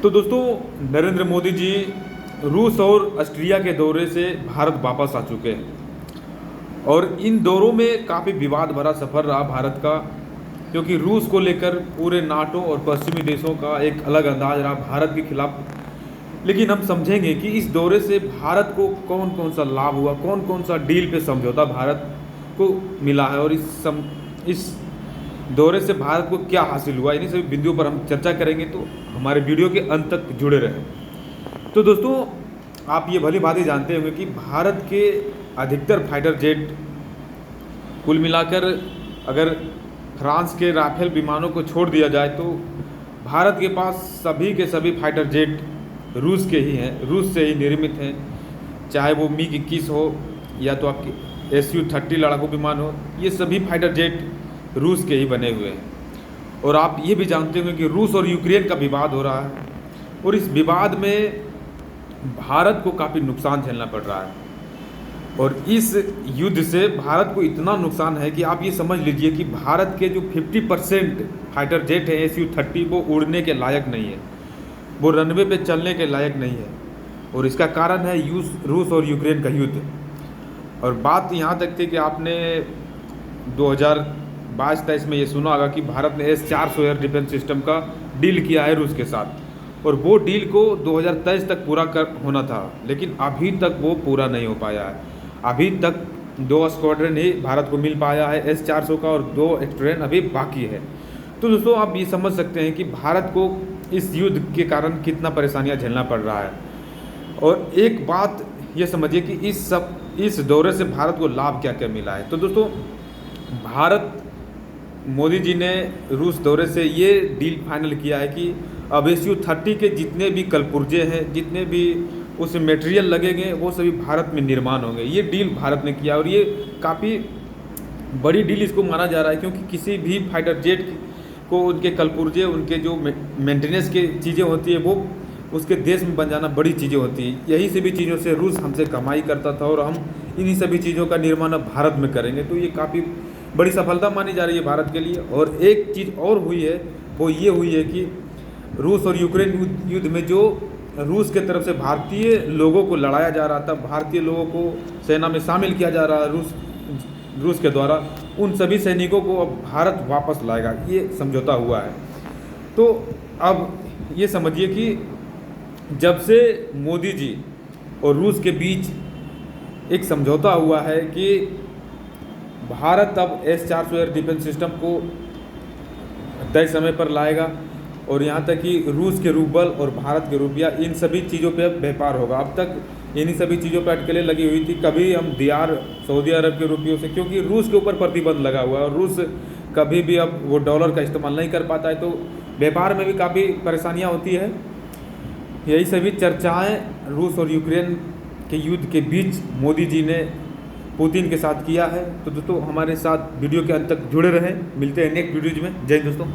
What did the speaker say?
तो दोस्तों, नरेंद्र मोदी जी रूस और ऑस्ट्रिया के दौरे से भारत वापस आ चुके हैं और इन दौरों में काफ़ी विवाद भरा सफ़र रहा भारत का, क्योंकि रूस को लेकर पूरे नाटो और पश्चिमी देशों का एक अलग अंदाज रहा भारत के खिलाफ। लेकिन हम समझेंगे कि इस दौरे से भारत को कौन कौन सा लाभ हुआ, कौन कौन सा डील पे समझौता भारत को मिला है और इस दौरे से भारत को क्या हासिल हुआ, इन्हीं सभी बिंदुओं पर हम चर्चा करेंगे। तो हमारे वीडियो के अंत तक जुड़े रहें। तो दोस्तों, आप ये भली भांति जानते होंगे कि भारत के अधिकतर फाइटर जेट, कुल मिलाकर अगर फ्रांस के राफेल विमानों को छोड़ दिया जाए तो भारत के पास सभी के सभी फाइटर जेट रूस के ही हैं, रूस से ही निर्मित हैं। चाहे वो MiG-21 हो या तो आपके Su-30 लड़ाकू विमान हो, ये सभी फाइटर जेट रूस के ही बने हुए हैं। और आप ये भी जानते होंगे कि रूस और यूक्रेन का विवाद हो रहा है और इस विवाद में भारत को काफ़ी नुकसान झेलना पड़ रहा है। और इस युद्ध से भारत को इतना नुकसान है कि आप ये समझ लीजिए कि भारत के जो 50% फाइटर जेट हैं Su-30, वो उड़ने के लायक नहीं है, वो रनवे पे चलने के लायक नहीं है। और इसका कारण है रूस और यूक्रेन का युद्ध। और बात यहाँ तक थी कि आपने 2022-23 में ये सुना होगा कि भारत ने S-400 एयर डिफेंस सिस्टम का डील किया है रूस के साथ, और वो डील को 2023 तक पूरा होना था, लेकिन अभी तक वो पूरा नहीं हो पाया है। अभी तक 2 स्क्वाड्रन ही भारत को मिल पाया है S-400 का और 2 स्क्वाड्रन अभी बाकी है। तो दोस्तों, आप ये समझ सकते हैं कि भारत को इस युद्ध के कारण कितना परेशानियां झेलना पड़ रहा है। और एक बात ये समझिए कि इस दौरे से भारत को लाभ क्या क्या मिला है। तो दोस्तों, भारत मोदी जी ने रूस दौरे से ये डील फाइनल किया है कि अब Su-30 के जितने भी कलपुर्जे हैं, जितने भी उस मटेरियल लगेंगे, वो सभी भारत में निर्माण होंगे। ये डील भारत ने किया और ये काफ़ी बड़ी डील इसको माना जा रहा है, क्योंकि किसी भी फाइटर जेट को उनके कलपुर्जे, उनके जो मेंटेनेंस की चीज़ें होती है, वो उसके देश में बन जाना बड़ी चीज़ें होती हैं। यही सभी चीज़ों से रूस हमसे कमाई करता था और हम इन्हीं सभी चीज़ों का निर्माण अब भारत में करेंगे। तो ये काफ़ी बड़ी सफलता मानी जा रही है भारत के लिए। और एक चीज़ और हुई है, वो ये हुई है कि रूस और यूक्रेन युद्ध में जो रूस के तरफ से भारतीय लोगों को लड़ाया जा रहा था, भारतीय लोगों को सेना में शामिल किया जा रहा है रूस के द्वारा, उन सभी सैनिकों को अब भारत वापस लाएगा, ये समझौता हुआ है। तो अब ये समझिए कि जब से मोदी जी और रूस के बीच एक समझौता हुआ है कि भारत अब S-400 एयर डिफेंस सिस्टम को तय समय पर लाएगा, और यहाँ तक कि रूस के रूबल और भारत के रुपया, इन सभी चीज़ों पे व्यापार होगा। अब तक इन्हीं सभी चीज़ों पर अटकलें लगी हुई थी, कभी हम दियार सऊदी अरब के रुपयों से, क्योंकि रूस के ऊपर प्रतिबंध लगा हुआ है और रूस कभी भी अब वो डॉलर का इस्तेमाल नहीं कर पाता है, तो व्यापार में भी काफ़ी परेशानियाँ होती है। यही सभी चर्चाएँ रूस और यूक्रेन के युद्ध के बीच मोदी जी ने पुतिन के साथ किया है। तो दोस्तों, हमारे साथ वीडियो के अंत तक जुड़े रहें। मिलते हैं नेक्स्ट वीडियोज में। जय हिंद दोस्तों।